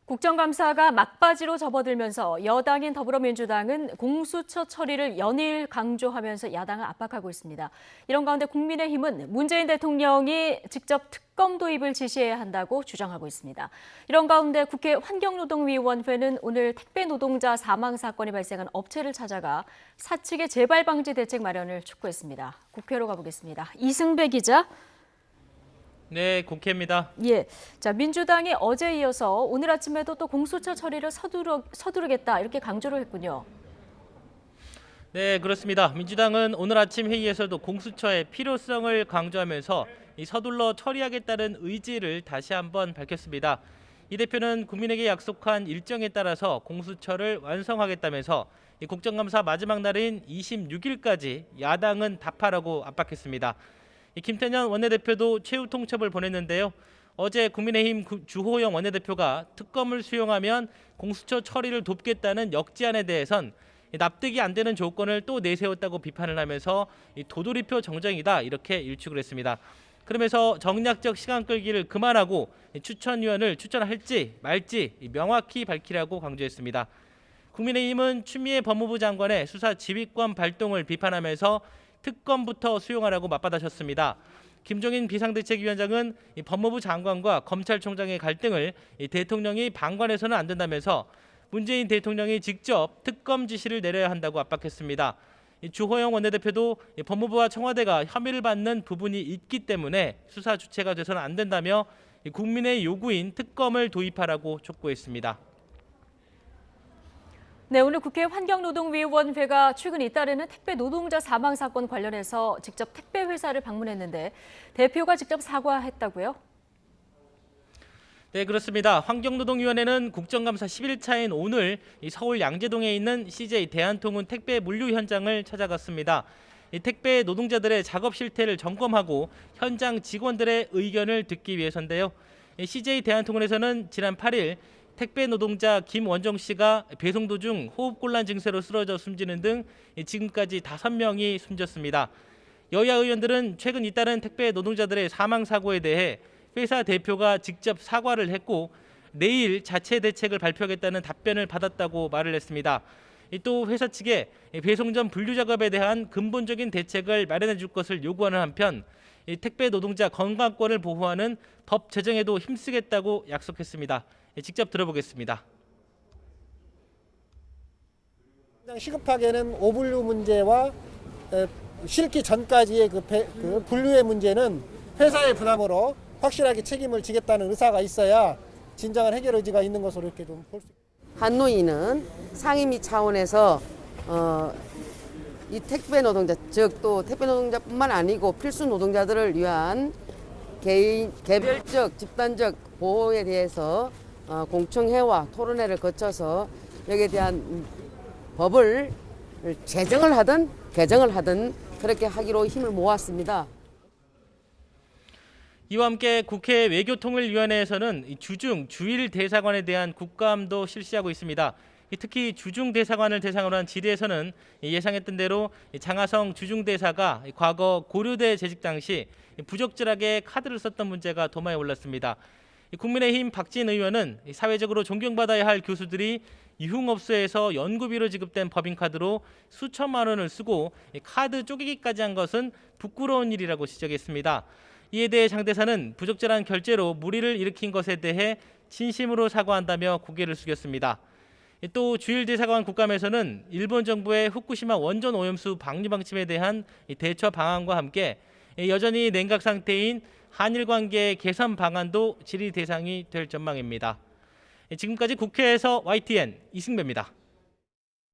국정감사가 막바지로 접어들면서 여당인 더불어민주당은 공수처 처리를 연일 강조하면서 야당을 압박하고 있습니다. 이런 가운데 국민의힘은 문재인 대통령이 직접 특검 도입을 지시해야 한다고 주장하고 있습니다. 이런 가운데 국회 환경노동위원회는 오늘 택배 노동자 사망 사건이 발생한 업체를 찾아가 사측의 재발 방지 대책 마련을 촉구했습니다. 국회로 가보겠습니다. 이승배 기자. 네, 국회입니다. 예, 자 민주당이 어제 이어서 오늘 아침에도 또 공수처 처리를 서두르겠다 이렇게 강조를 했군요. 네, 그렇습니다. 민주당은 오늘 아침 회의에서도 공수처의 필요성을 강조하면서 서둘러 처리하겠다는 의지를 다시 한번 밝혔습니다. 이 대표는 국민에게 약속한 일정에 따라서 공수처를 완성하겠다면서 국정감사 마지막 날인 26일까지 야당은 답하라고 압박했습니다. 김태년 원내대표도 최후 통첩을 보냈는데요. 어제 국민의힘 주호영 원내대표가 특검을 수용하면 공수처 처리를 돕겠다는 역제안에 대해선 납득이 안 되는 조건을 또 내세웠다고 비판을 하면서 도돌이표 정쟁이다 이렇게 일축을 했습니다. 그러면서 정략적 시간 끌기를 그만하고 추천위원을 추천할지 말지 명확히 밝히라고 강조했습니다. 국민의힘은 추미애 법무부 장관의 수사 지휘권 발동을 비판하면서 특검부터 수용하라고 맞받아쳤습니다. 김종인 비상대책위원장은 법무부 장관과 검찰총장의 갈등을 대통령이 방관해서는 안 된다면서 문재인 대통령이 직접 특검 지시를 내려야 한다고 압박했습니다. 주호영 원내대표도 법무부와 청와대가 혐의를 받는 부분이 있기 때문에 수사 주체가 돼서는 안 된다며 국민의 요구인 특검을 도입하라고 촉구했습니다. 네, 오늘 국회 환경노동위원회가 최근 잇따르는 택배 노동자 사망 사건 관련해서 직접 택배 회사를 방문했는데 대표가 직접 사과했다고요? 네, 그렇습니다. 환경노동위원회는 국정감사 10일차인 오늘 서울 양재동에 있는 CJ 대한통운 택배 물류 현장을 찾아갔습니다. 택배 노동자들의 작업 실태를 점검하고 현장 직원들의 의견을 듣기 위해서인데요. CJ 대한통운에서는 지난 8일 택배 노동자 김원정 씨가 배송 도중 호흡곤란 증세로 쓰러져 숨지는 등 지금까지 5명이 숨졌습니다. 여야 의원들은 최근 잇따른 택배 노동자들의 사망 사고에 대해 회사 대표가 직접 사과를 했고 내일 자체 대책을 발표하겠다는 답변을 받았다고 말을 했습니다. 또 회사 측에 배송 전 분류 작업에 대한 근본적인 대책을 마련해 줄 것을 요구하는 한편 택배 노동자 건강권을 보호하는 법 제정에도 힘쓰겠다고 약속했습니다. 직접 들어보겠습니다. 가장 시급하게는 오분류 문제와 실기 전까지의 그 분류의 문제는 회사의 부담으로 확실하게 책임을 지겠다는 의사가 있어야 진정한 해결 의지가 있는 것으로 이렇게 좀 볼 수 있습니다. 한노위는 상임위 차원에서 이 택배 노동자, 즉 또 택배 노동자뿐만 아니고 필수 노동자들을 위한 개별적, 집단적 보호에 대해서 공청회와 토론회를 거쳐서 여기에 대한 법을 제정을 하든 개정을 하든 그렇게 하기로 힘을 모았습니다. 이와 함께 국회 외교통일위원회에서는 주중 주일 대사관에 대한 국감도 실시하고 있습니다. 특히 주중 대사관을 대상으로 한 질의에서는 예상했던 대로 장하성 주중 대사가 과거 고려대 재직 당시 부적절하게 카드를 썼던 문제가 도마에 올랐습니다. 국민의힘 박진 의원은 사회적으로 존경받아야 할 교수들이 유흥업소에서 연구비로 지급된 법인카드로 수천만 원을 쓰고 카드 쪼개기까지 한 것은 부끄러운 일이라고 지적했습니다. 이에 대해 장 대사는 부적절한 결제로 무리를 일으킨 것에 대해 진심으로 사과한다며 고개를 숙였습니다. 또 주일 대사관 국감에서는 일본 정부의 후쿠시마 원전 오염수 방류 방침에 대한 대처 방안과 함께 여전히 냉각 상태인 한일 관계 개선 방안도 질의 대상이 될 전망입니다. 지금까지 국회에서 YTN 이승배입니다.